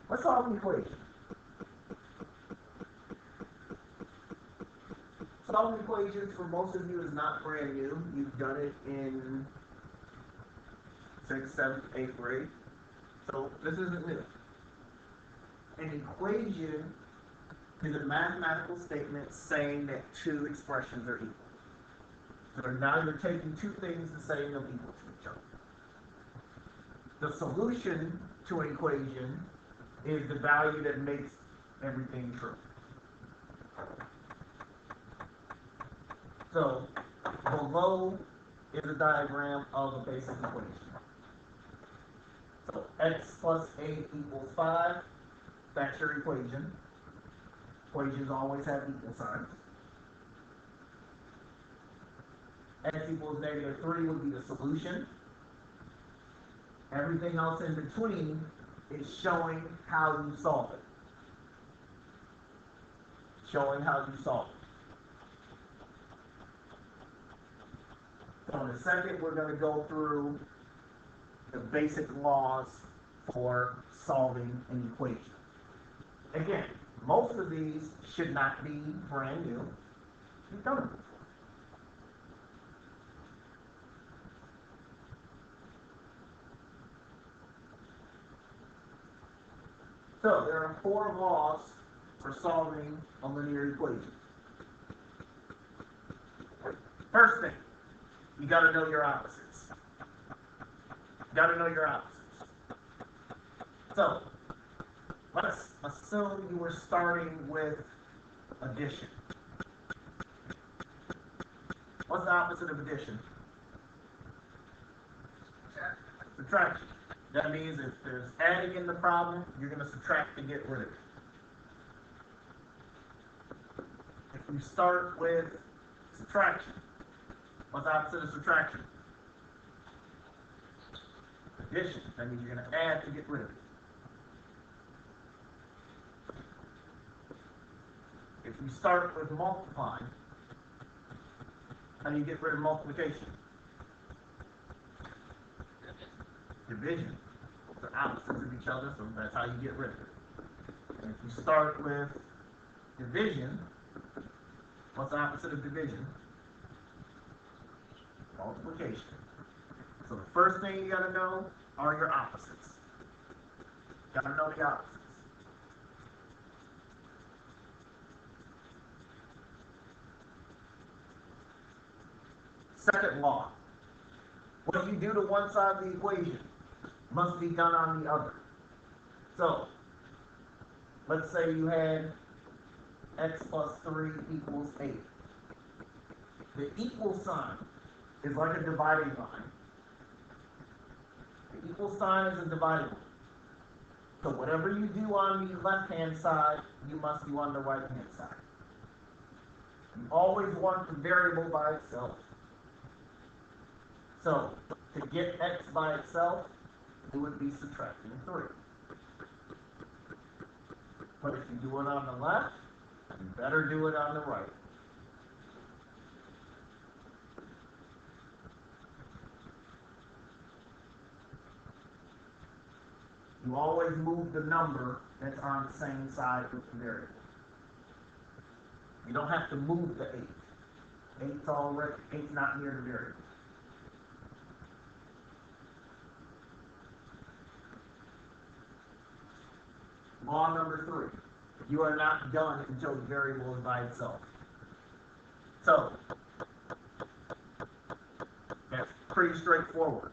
Let's solve an equation. Solving equations for most of you is not brand new. You've done it in 6th, 7th, 8th grade. So this isn't new. An equation is a mathematical statement saying that two expressions are equal. So now you're taking two things and saying they're equal to each other. The solution to an equation is the value that makes everything true. So below is a diagram of a basic equation. So x plus 8 equals 5. That's your equation. Equations always have equal signs. X equals -3 would be the solution. Everything else in between is showing how you solve it. Showing how you solve it. So in a second, we're going to go through the basic laws for solving an equation. Again, most of these should not be brand new. You've done them before. So there are 4 laws for solving a linear equation. First thing, you got to know your opposites. You got to know your opposites. So let's assume you were starting with addition. What's the opposite of addition? Subtraction. That means if there's adding in the problem, you're going to subtract to get rid of it. If you start with subtraction, what's the opposite of subtraction? Addition. That means you're going to add to get rid of it. If you start with multiplying, how do you get rid of multiplication? Division. They're opposites of each other, so that's how you get rid of it. And if you start with division, what's the opposite of division? Multiplication. So the first thing you gotta know are your opposites. You gotta know the opposites. Second law. What you do to one side of the equation must be done on the other. So, let's say you had x plus 3 equals 8. The equal sign is like a dividing line. The equal sign is a dividing line. So whatever you do on the left-hand side, you must do on the right-hand side. You always want the variable by itself. So, to get x by itself, it would be subtracting 3. But if you do it on the left, you better do it on the right. You always move the number that's on the same side with the variable. You don't have to move the 8. 8's not near the variable. Law number 3. You are not done until the variable is by itself. So, that's pretty straightforward.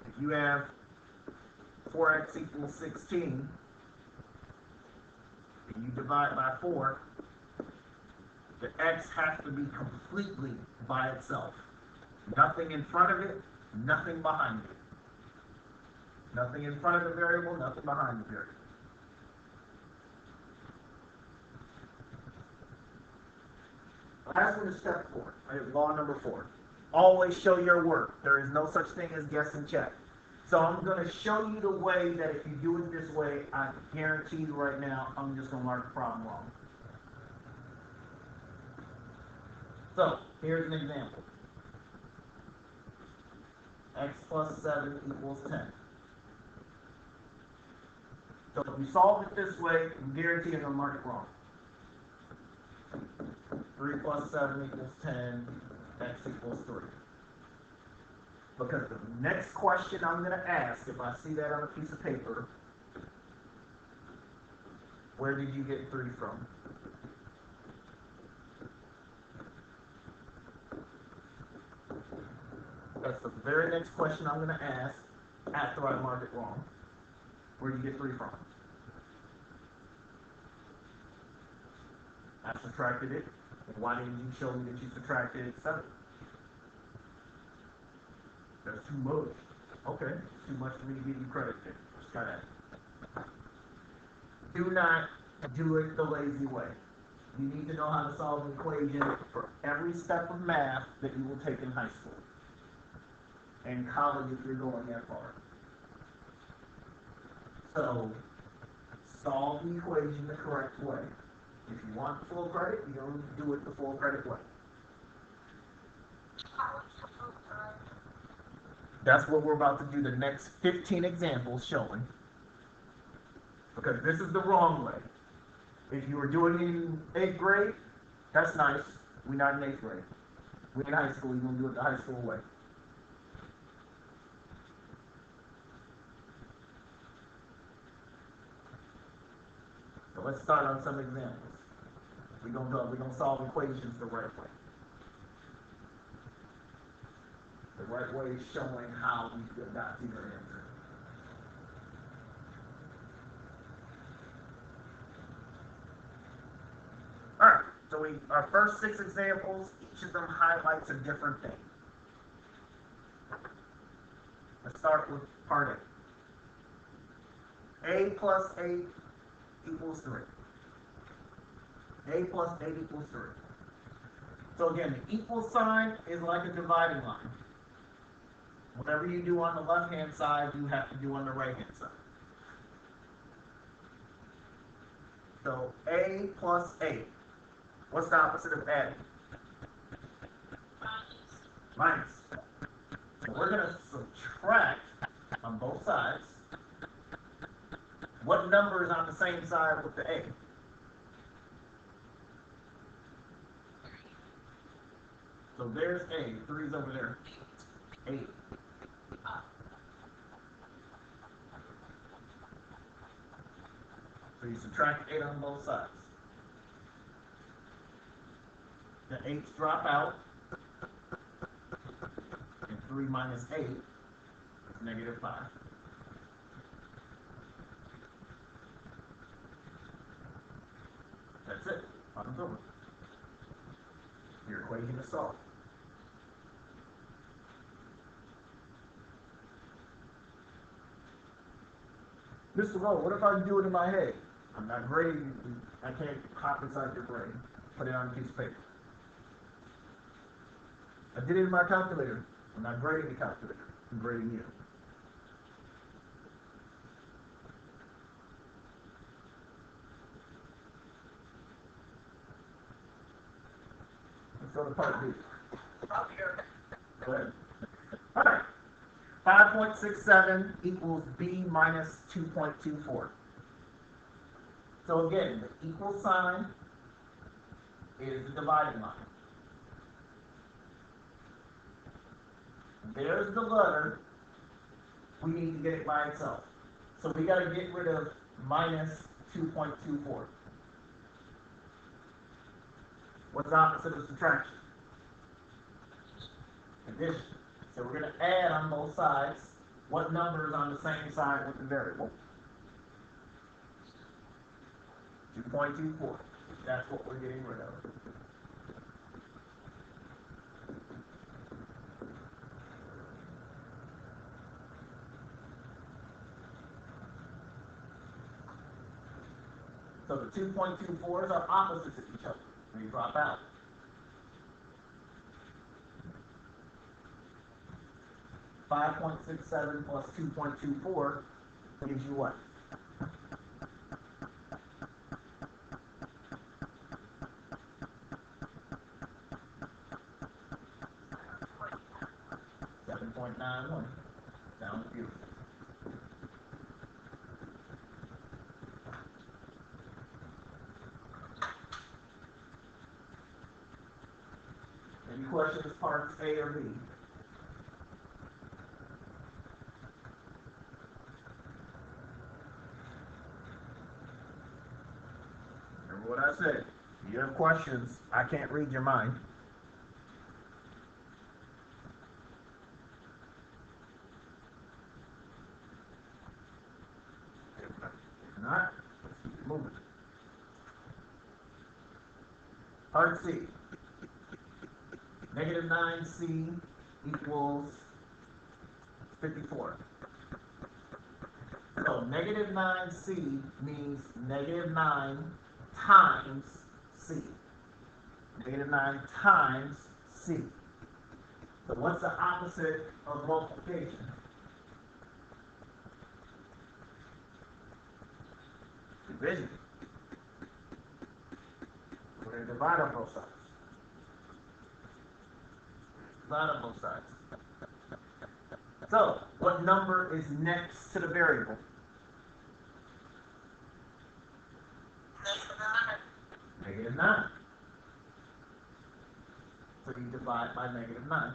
If you have 4x equals 16, and you divide by 4, the x has to be completely by itself. Nothing in front of it, nothing behind it. Nothing in front of the variable, nothing behind the variable. Last one is step 4, right? Law number 4. Always show your work. There is no such thing as guess and check. So I'm going to show you the way that if you do it this way, I guarantee you right now, I'm just going to mark the problem wrong. So here's an example. X plus 7 equals 10. So if you solve it this way, I'm guaranteed I'm gonna mark it wrong. 3 plus 7 equals 10, x equals 3. Because the next question I'm gonna ask, if I see that on a piece of paper, where did you get 3 from? That's the very next question I'm going to ask after I mark it wrong. Where did you get 3 from? I subtracted it. Why didn't you show me that you subtracted 7? That's too much. Okay, it's too much for me to give you credit there. Just try that. Do not do it the lazy way. You need to know how to solve an equation for every step of math that you will take in high school. And college if you're going that far. So, solve the equation the correct way. If you want full credit, you don't do it the full credit way. That's what we're about to do the next 15 examples showing. Because this is the wrong way. If you were doing it in 8th grade, that's nice. We're not in 8th grade. We're in high school, you're going to do it the high school way. So let's start on some examples. We're gonna solve equations the right way. The right way is showing how we got to your answer. Alright, so our first 6 examples, each of them highlights a different thing. Let's start with part A. A plus 8 equals 3. A plus 8 equals 3. So again, the equal sign is like a dividing line. Whatever you do on the left-hand side, you have to do on the right-hand side. So A plus 8. What's the opposite of adding? Minus. So we're going to subtract on both sides. What number is on the same side with the A? So there's A. 3's over there. 8. So you subtract 8 on both sides. The 8's drop out. And 3 minus 8 is negative 5. That's it. Problem's over. Your equation is solved. Mr. Lowe, what if I do it in my head? I'm not grading. I can't hop inside your brain. Put it on a piece of paper. I did it in my calculator. I'm not grading the calculator. I'm grading you. Let's go to part B. Go ahead. All right. 5.67 equals B minus 2.24. So again, the equal sign is the dividing line. There's the letter. We need to get it by itself. So we got to get rid of minus 2.24. What's the opposite of subtraction? Addition. So we're going to add on both sides. What number is on the same side with the variable? 2.24. That's what we're getting rid of. So the 2.24s are opposites of each other. They drop out. .67 plus 2.24 gives you what? .91. Sounds beautiful. questions parts A or B? Remember what I said. If you have questions, I can't read your mind. If not, let's keep moving. Part C. Negative 9C equals 54. So negative 9C means negative 9 times C. Negative 9 times C. So what's the opposite of multiplication? Division. We're going to divide on both sides. Divide on both sides. So, what number is next to the variable? Negative 9. So you divide by negative 9.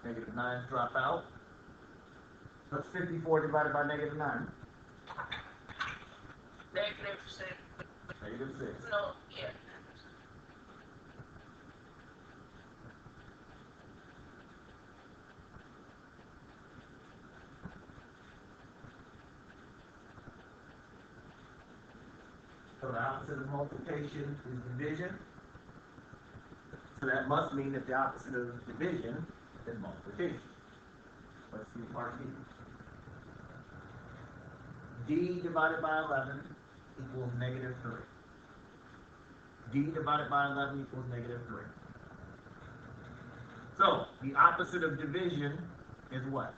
Negative 9's drop out. What's 54 divided by negative 9? Negative 6. Negative 6. No, yeah. So the opposite of multiplication is division. So that must mean that the opposite of division is multiplication. Let's see part B. D divided by 11 equals negative 3. D divided by 11 equals negative 3. So, the opposite of division is what?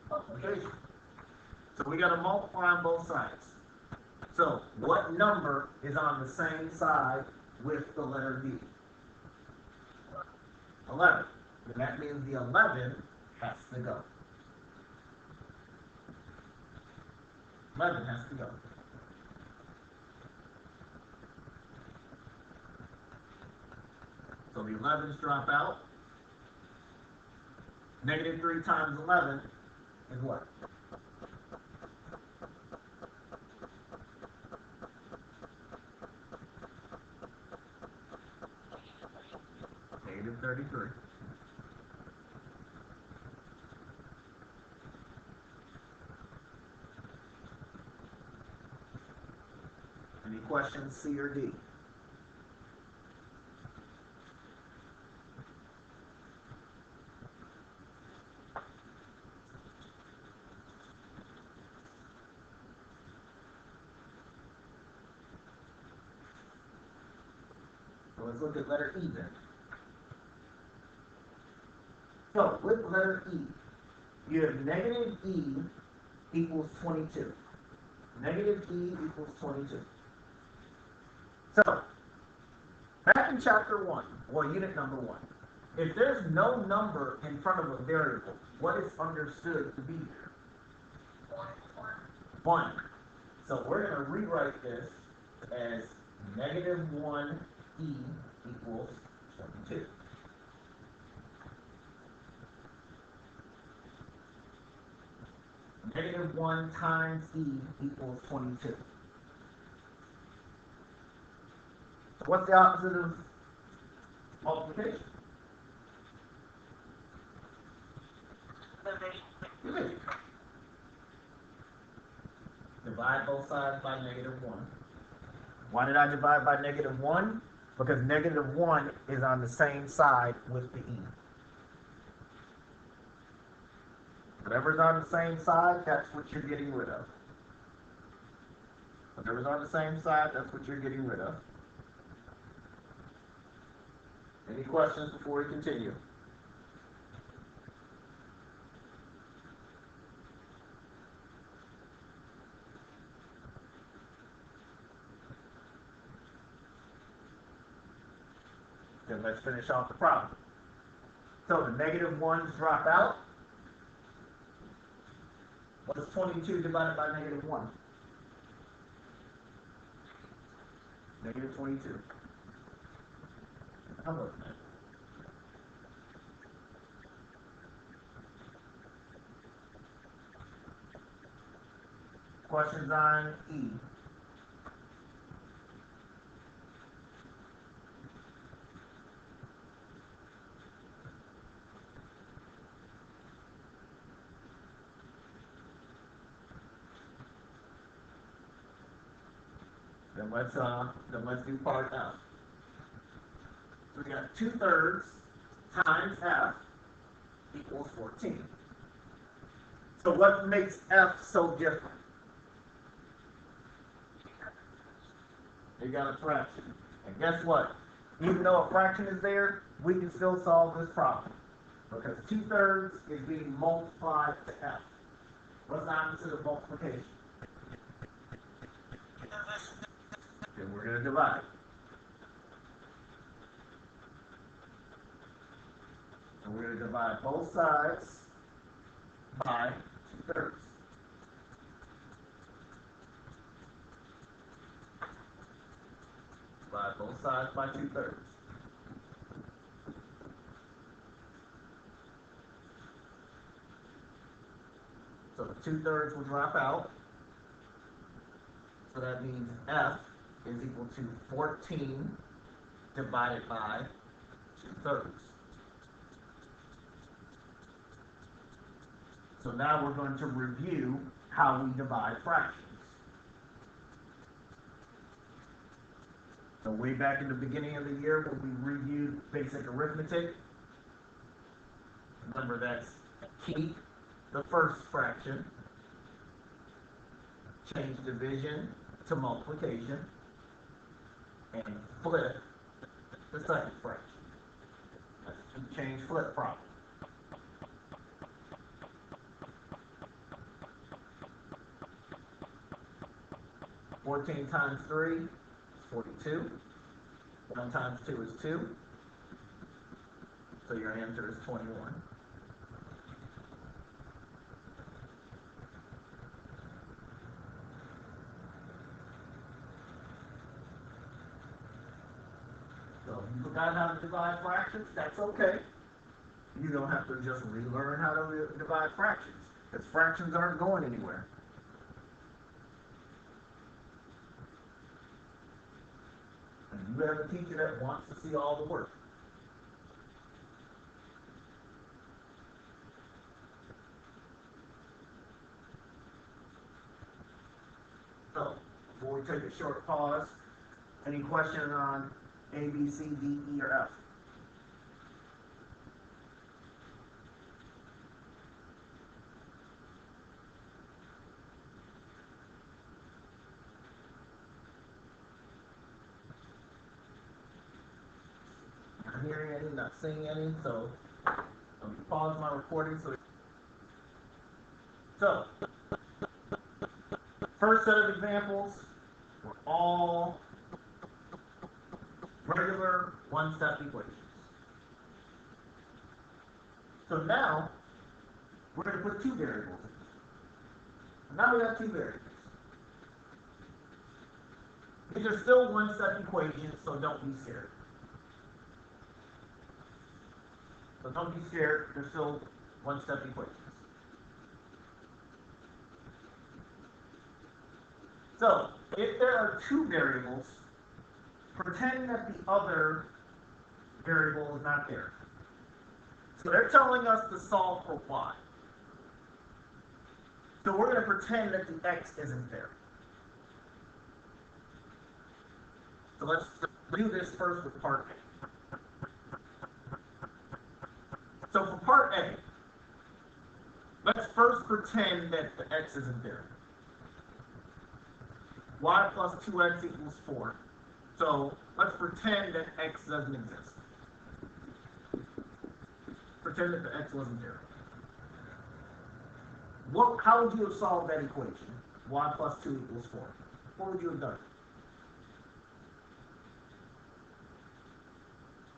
Multiplication. So we got to multiply on both sides. So, what number is on the same side with the letter D? 11. And that means the 11 has to go. 11 has to go. So the 11's drop out. Negative 3 times 11 is what? Negative 33. Any questions, C or D? So let's look at letter E then. So with letter E, you have negative E equals 22. Negative E equals 22. So, back in chapter 1, or unit number 1, if there's no number in front of a variable, what is understood to be there? 1. So we're going to rewrite this as negative 1E equals 22. Negative 1 times E equals 22. So what's the opposite of multiplication? Division. Divide both sides by negative 1. Why did I divide by negative 1? Because negative 1 is on the same side with the E. Whatever's on the same side, that's what you're getting rid of. Whatever's on the same side, that's what you're getting rid of. Any questions before we continue? Then let's finish off the problem. So the negative 1's drop out. What's 22 divided by negative 1? Negative 22. How about that? Questions on E? Then let's do part F. So we got 2/3 times F equals 14. So what makes F so different? You got a fraction. And guess what? Even though a fraction is there, we can still solve this problem. Because 2/3 is being multiplied to F. What's the opposite of multiplication? Then we're going to divide. And we're going to divide both sides by 2/3. Divide both sides by 2/3. So the 2/3 will drop out. So that means F is equal to 14 divided by 2/3. So now we're going to review how we divide fractions. So way back in the beginning of the year when we reviewed basic arithmetic, remember that's keep the first fraction, change division to multiplication, and flip the second fraction. That's a change flip problem. Fourteen times 3 is 42. 1 times 2 is 2. So your answer is 21. So if you forgot how to divide fractions, that's okay. You don't have to just relearn how to divide fractions, because fractions aren't going anywhere. And you have a teacher that wants to see all the work. So, before we take a short pause, any questions on A, B, C, D, E, or F? Not hearing any, not seeing any, so let me pause my recording. So, first set of examples were all regular one-step equations. So now, we're going to put two variables in. Now we have two variables. These are still one-step equations, so don't be scared. So don't be scared, they're still one-step equations. So, if there are two variables, pretend that the other variable is not there. So they're telling us to solve for y. So we're going to pretend that the x isn't there. So let's do this first with part A. So for part A, let's first pretend that the x isn't there. Y plus 2x equals 4. So let's pretend that x doesn't exist. Pretend that the x wasn't there. How would you have solved that equation? Y plus 2 equals 4. What would you have done?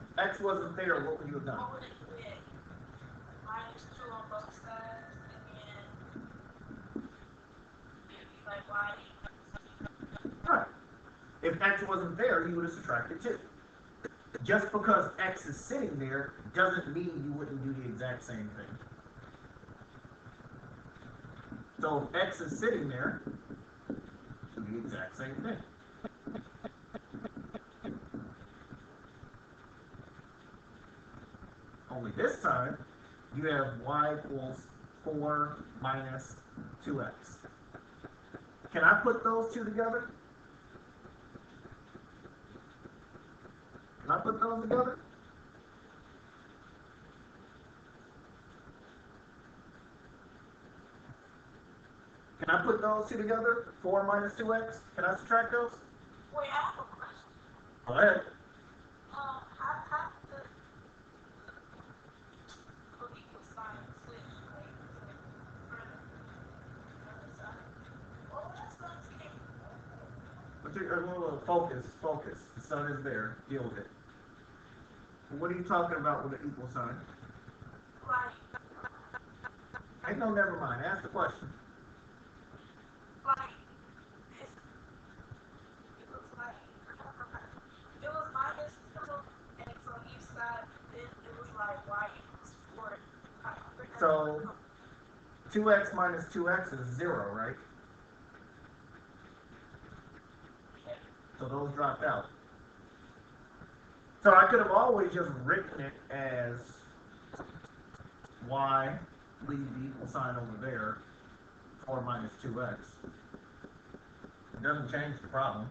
If x wasn't there, what would you have done? I would have put -2 on both sides, and then Right. If X wasn't there, you would have subtracted 2. Just because X is sitting there doesn't mean you wouldn't do the exact same thing. So if X is sitting there, do the exact same thing. Only this time, you have y equals 4 minus 2x. Can I put those two together? Can I put those together? Can I put those two together? 4 minus 2x? Can I subtract those? Wait, I have a question. Go ahead. How the equal sign switch, right? Well, that's not Focus. The sun is there. Deal with it. What are you talking about with an equal sign? like, Ain't no never mind. Ask the question. like, it was like, it was minus 2x on each side, then it was like y equals 4. So 2x minus 2x is 0, right? So those dropped out. So I could have always just written it as y, leave the equal sign over there, 4 minus 2x. It doesn't change the problem.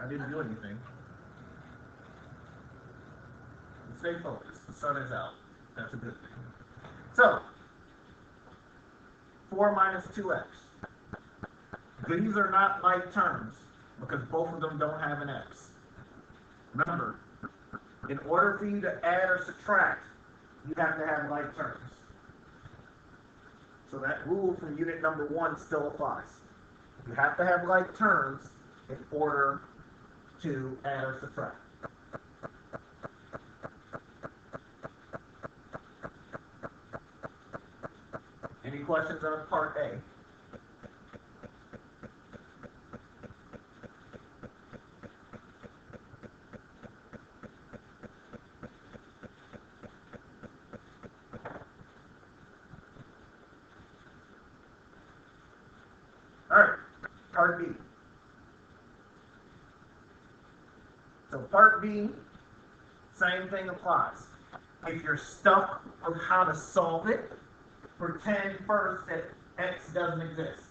I didn't do anything. Stay focused. The sun is out. That's a good thing. So, 4 minus 2x. These are not like terms because both of them don't have an x. Remember, in order for you to add or subtract, you have to have like terms. So that rule from unit number 1 still applies. You have to have like terms in order to add or subtract. Any questions on part A? Alright, part B. So part B, same thing applies. If you're stuck on how to solve it, pretend first that x doesn't exist.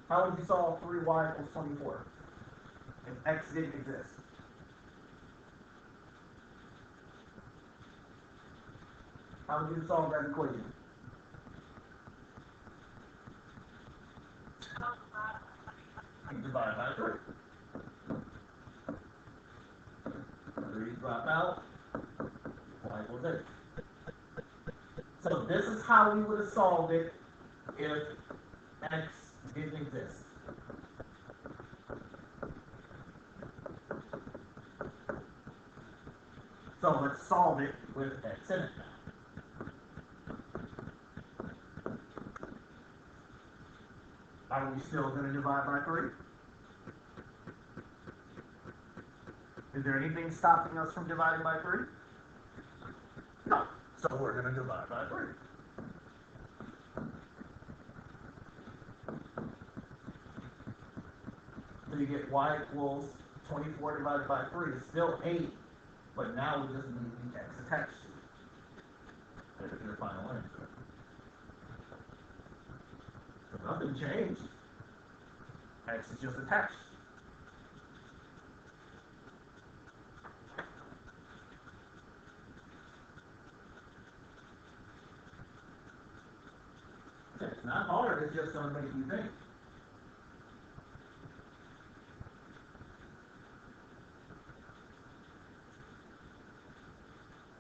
How would you solve 3y equals 24 if x didn't exist? How would you solve that equation? You divide by 3. 3 drop out, y equals 8. So this is how we would have solved it if x didn't exist. So let's solve it with x in it now. Are we still going to divide by 3? Is there anything stopping us from dividing by 3? No. So we're going to divide by 3. So you get y equals 24 divided by 3 is still 8, but now we just need the x attached to it. That's your final answer. So nothing changed. X is just attached. It's not hard, it's just going to make you think.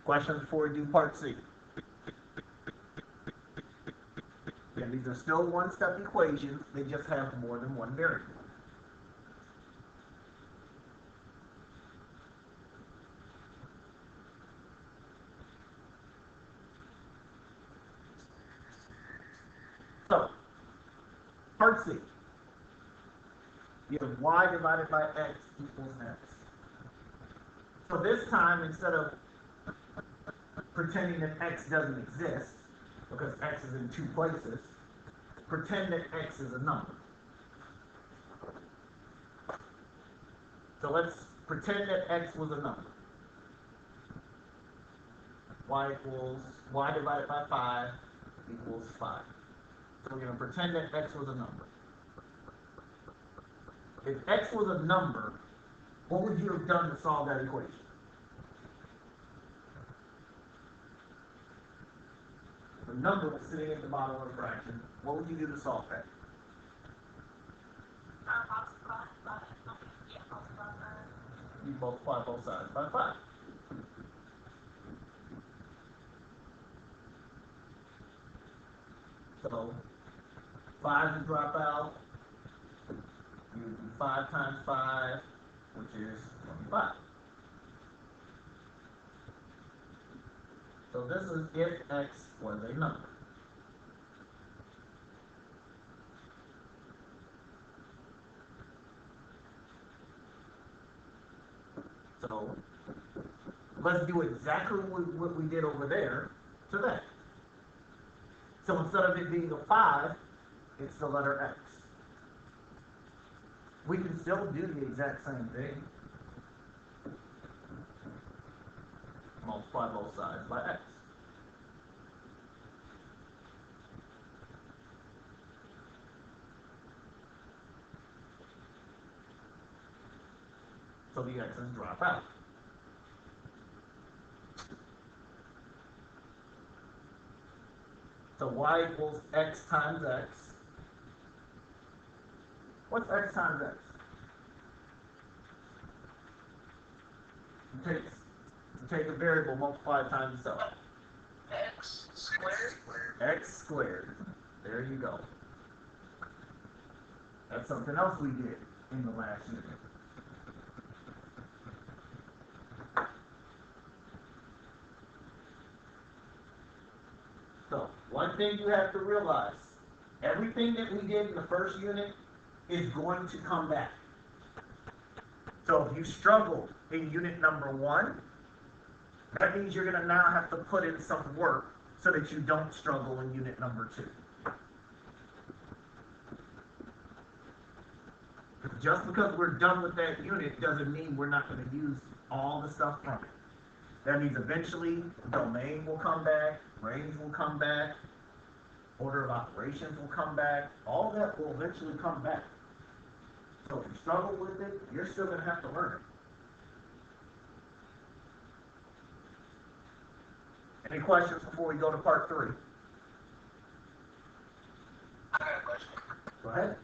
Questions before we do part C? Again, these are still one-step equations, they just have more than one variable. So, part C. You have y divided by x equals x. So this time, instead of pretending that x doesn't exist, because x is in two places, pretend that x is a number. So let's pretend that x was a number. Y divided by 5 equals 5. So we're going to pretend that x was a number. If x was a number, what would you have done to solve that equation? The number was sitting at the bottom of the fraction. What would you do to solve that? You multiply both sides by 5. So 5 to drop out. You do 5 times 5, which is 25. So this is if x was a number. So let's do exactly what we did over there to that. So instead of it being a 5, it's the letter x. We can still do the exact same thing. Multiply both sides by x. So the x's drop out. So y equals x times x. What's x times x? You take a variable, multiply it times itself. X squared. X squared. There you go. That's something else we did in the last unit. So, one thing you have to realize, everything that we did in the first unit is going to come back. So if you struggled in unit number 1, that means you're going to now have to put in some work so that you don't struggle in unit number 2. Just because we're done with that unit doesn't mean we're not going to use all the stuff from it. That means eventually domain will come back, range will come back, order of operations will come back. All that will eventually come back. So if you struggle with it, you're still going to have to learn it. Any questions before we go to part 3? I got a question. Go ahead.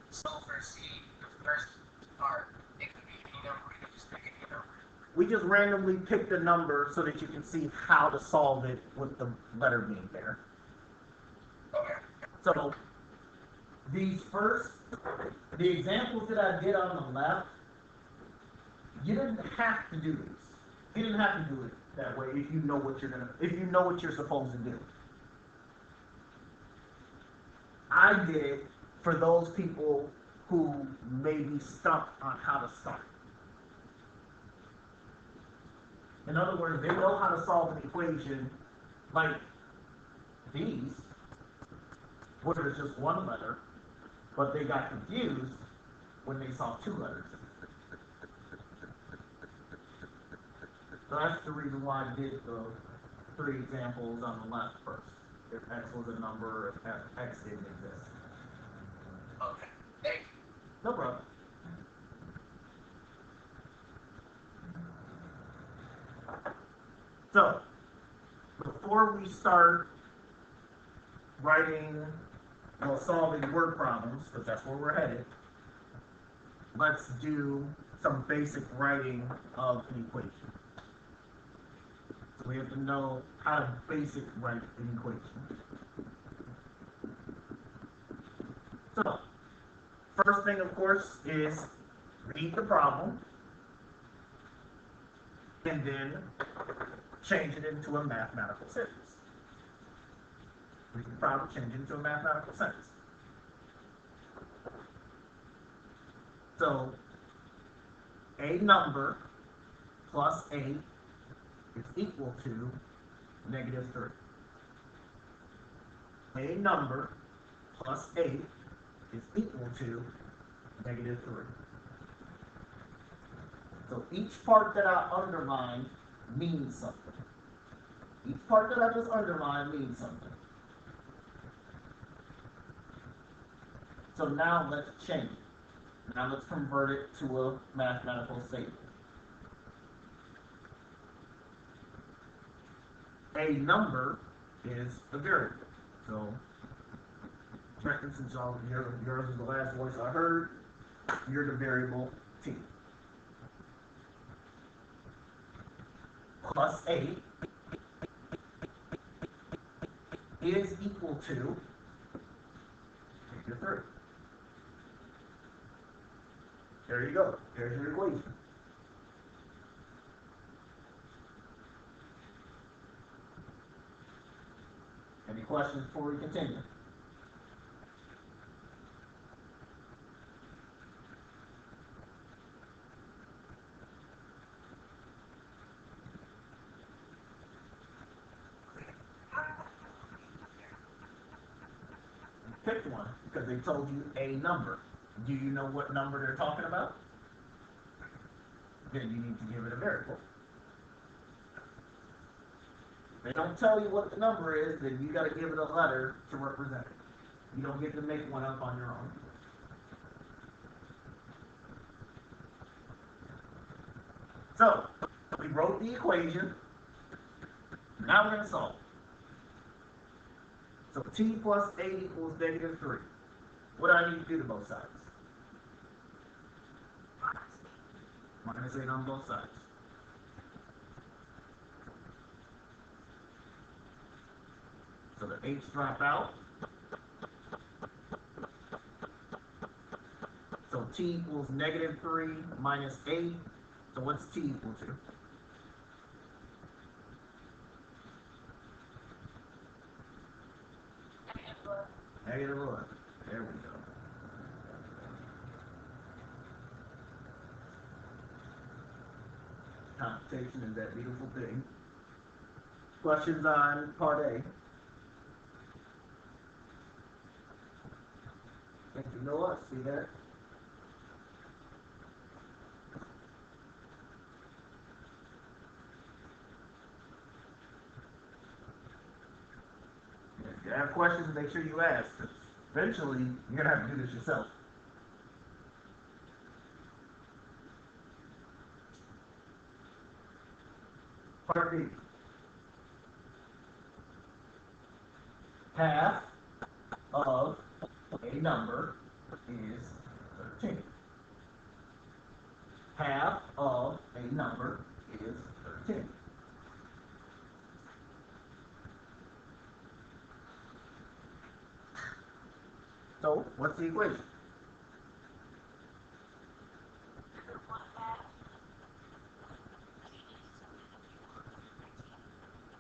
So for C, the first part, it could be any number, you can just pick any number. We just randomly picked a number so that you can see how to solve it with the letter being there. Okay. So the examples that I did on the left, you didn't have to do these. You didn't have to do it that way if you know what you're supposed to do. I did it for those people who may be stuck on how to start. In other words, they know how to solve an equation like these, where there's just one letter, but they got confused when they saw 2 letters. So that's the reason why I did the 3 examples on the left first. If x was a number, if x didn't exist. Okay. Thank you. No problem. So, before we start solving word problems, because that's where we're headed, let's do some basic writing of an equation. So we have to know how to basic write an equation. So, first thing, of course, is read the problem and then change it into a mathematical sentence. We can proud to change it into a mathematical sentence. So a number plus 8 is equal to negative 3. A number plus 8 is equal to negative 3. So each part that I underlined means something. Each part that I just underlined means something. So now let's change it. Now let's convert it to a mathematical statement. A number is a variable. So, Trenton, since yours is the last voice I heard, you're the variable t. Plus 8 is equal to negative 3. There you go. There's your equation. Any questions before we continue? Pick one, because they told you a number. Do you know what number they're talking about? Then you need to give it a variable. If they don't tell you what the number is, then you got to give it a letter to represent it. You don't get to make one up on your own. So, we wrote the equation. Now we're going to solve. So t plus 8 equals negative 3. What do I need to do to both sides? Minus 8 on both sides. So the 8's drop out. So t equals negative 3 minus 8. So what's t equal to? Negative 11. There we go. Computation is that beautiful thing. Questions on part A? Think you know us, see that? If you have questions, make sure you ask, because eventually you're going to have to do this yourself. Part B. Half of a number is 13. Half of a number is 13. So, what's the equation?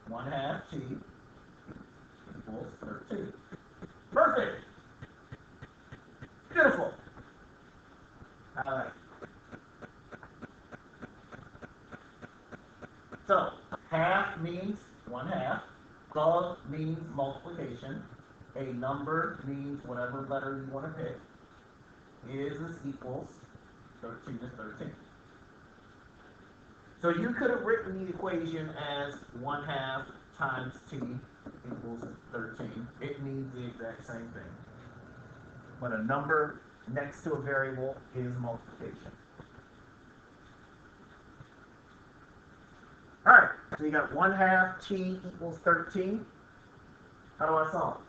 One half t equals 13. Perfect. Beautiful. All right. So, half means 1/2. Of means multiplication. A number means whatever letter you want to pick. Is equals 13 is 13. So you could have written the equation as 1/2 times t equals 13. It means the exact same thing. But a number next to a variable is multiplication. Alright, so you got 1/2 t equals 13. How do I solve?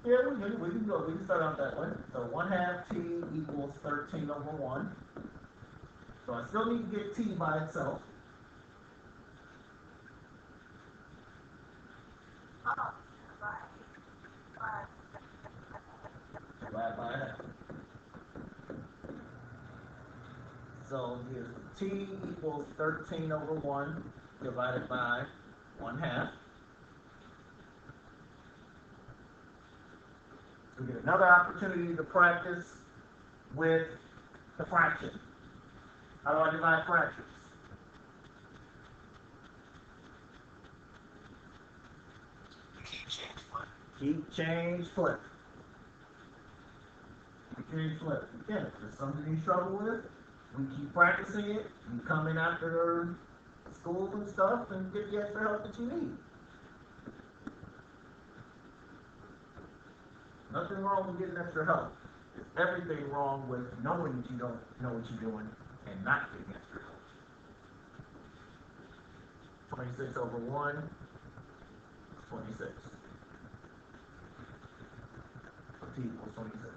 Yeah, we can go. We can start out that way. So 1/2 t equals 13 over 1. So I still need to get t by itself. Divide by half. So here's t equals 13 over 1 divided by 1/2. We get another opportunity to practice with the fraction. How do I divide fractions? Keep, change, flip. Keep, change, flip. Again, if there's something you struggle with, we keep practicing it. You come in after school and stuff and get the extra help that you need. Nothing wrong with getting extra help. There's everything wrong with knowing that you don't know what you're doing and not getting extra help. 26 over 1 is 26. So t equals 26.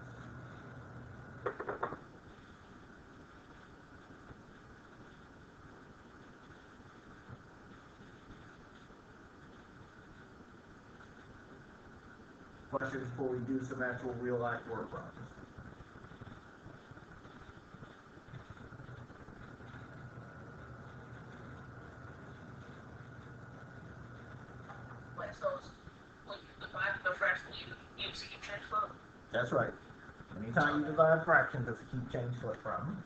Questions before we do some actual real life word problems. Wait, so when you divide the fraction, you use keep change flip? That's right. Anytime you divide fractions, it's a keep, change, flip problem.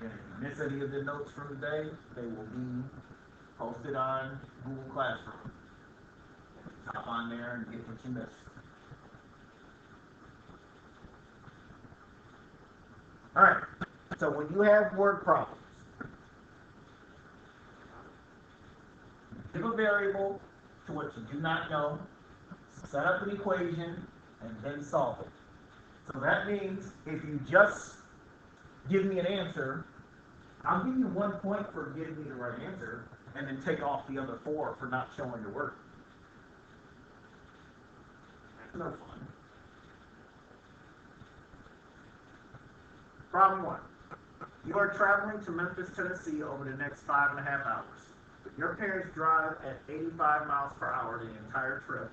And if you miss any of the notes from today, they will be posted on Google Classroom. Hop on there and get what you missed. All right. So when you have word problems, give a variable to what you do not know, set up an equation, and then solve it. So that means if you just give me an answer, I'll give you 1 point for giving me the right answer, and then take off the other 4 for not showing your work. That's no fun. Problem 1. You are traveling to Memphis, Tennessee over the next 5.5 hours. Your parents drive at 85 miles per hour the entire trip.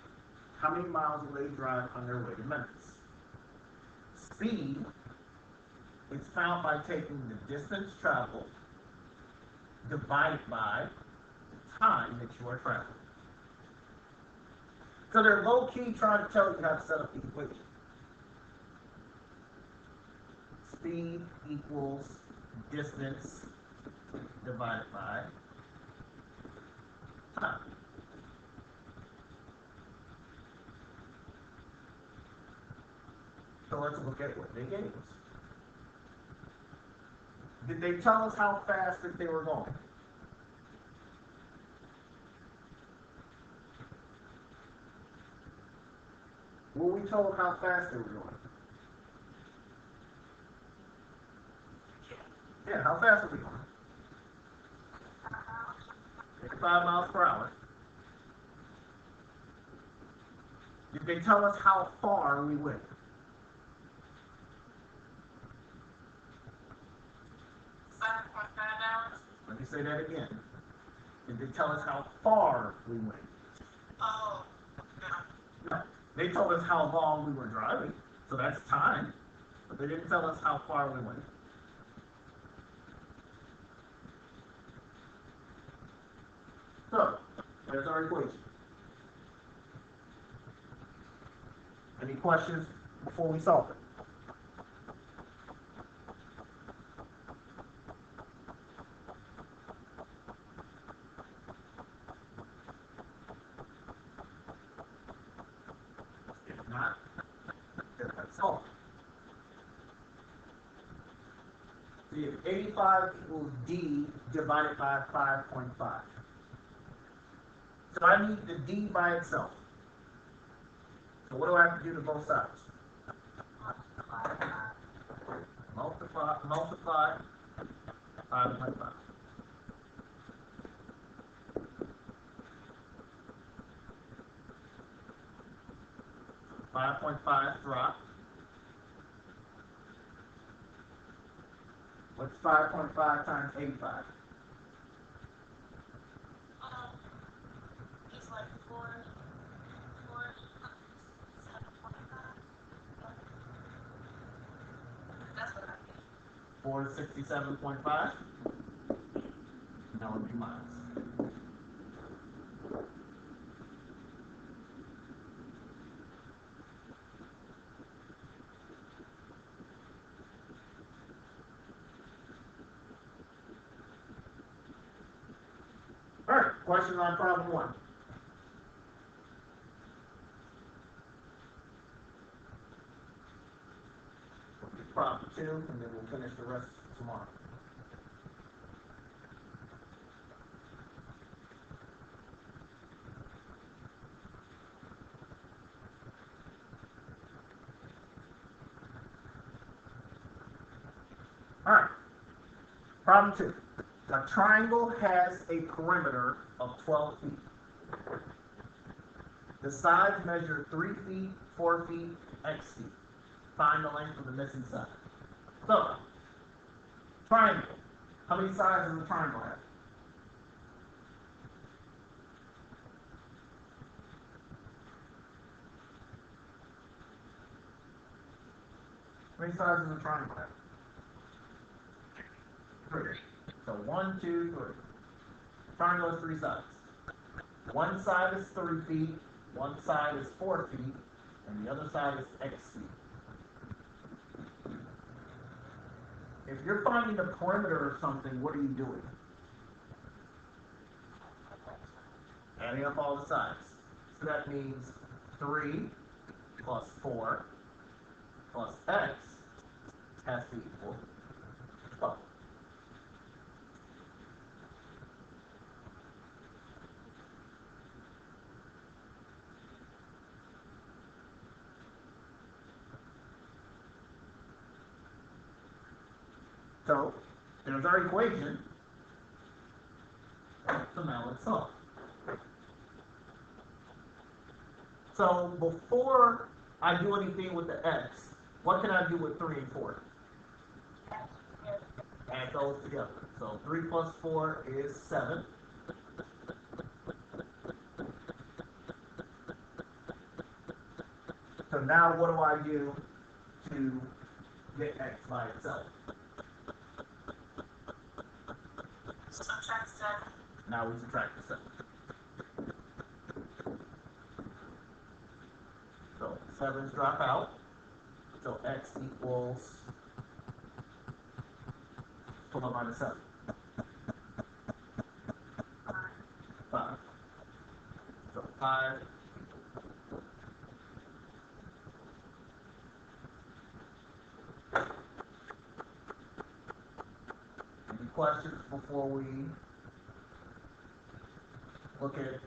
How many miles will they drive on their way to Memphis? Speed is found by taking the distance traveled divided by the time that you are traveling. So they're low-key trying to tell you how to set up the equation. Speed equals distance divided by time. So let's look at what they gave us. Did they tell us how fast that they were going? Were we told how fast they were going? Yeah, how fast were we going? 85 miles per hour. Did they tell us how far we went? Let me say that again. Did they tell us how far we went? Oh, No. They told us how long we were driving, so that's time. But they didn't tell us how far we went. So, there's our equation. Any questions before we solve it? If not, then let's solve it. See, if 85 equals d divided by 5.5. So I need the d by itself. So what do I have to do to both sides? Multiply 5.5. 5.5 drop. What's 5.5 times 85? it's like 4, 4 is 67.5. Now we'll do miles. Alright, questions on problem 1? Problem 2, and then we'll finish the rest tomorrow. Alright, problem 2. A triangle has a perimeter of 12 feet. The sides measure 3 feet, 4 feet, x feet. Find the length of the missing side. So, triangle. How many sides does a triangle have? How many sides does a triangle have? 3. So 1, 2, 3. Triangle has 3 sides. One side is 3 feet, one side is 4 feet, and the other side is x feet. If you're finding the perimeter of something, what are you doing? Adding up all the sides. So that means 3 plus 4 plus x has to equal 12. So, there's our equation. So now let's solve. So before I do anything with the x, what can I do with 3 and 4? Add those together. So 3 plus 4 is 7. So now what do I do to get x by itself? Subtract 7. Now we subtract the 7. So 7's drop out. So x equals 12 minus 7. 5. So 5. Any questions before we look at